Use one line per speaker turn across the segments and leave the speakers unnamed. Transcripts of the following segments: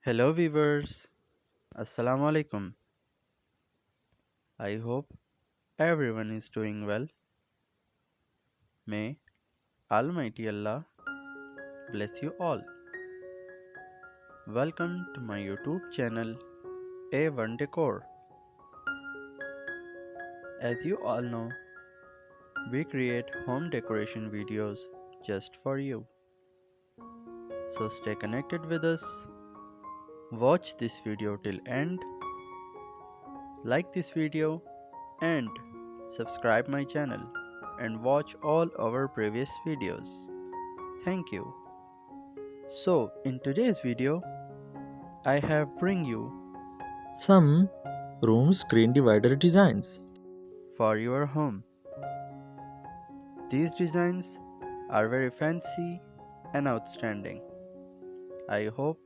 Hello viewers, Assalamu alaikum. I hope everyone is doing well. May Almighty Allah bless you all. Welcome to my YouTube channel A1 Decor. As you all know, we create home decoration videos just for you. So stay connected with us. Watch this video till end. Like this video and subscribe my channel and watch all our previous videos. Thank you. So in today's video, I have bring you
Some room screen divider designs.
for your home. These designs are very fancy and outstanding. I hope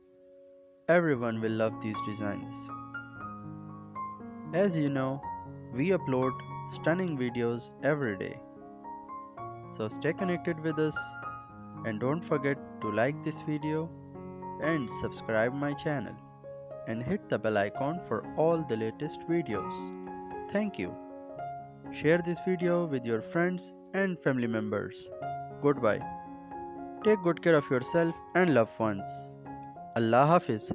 everyone will love these designs. As you know, we upload stunning videos every day. So stay connected with us and don't forget to like this video and subscribe my channel and hit the bell icon for all the latest videos. Thank you. Share this video with your friends and family members. Goodbye. Take good care of yourself and loved ones. Allah Hafiz.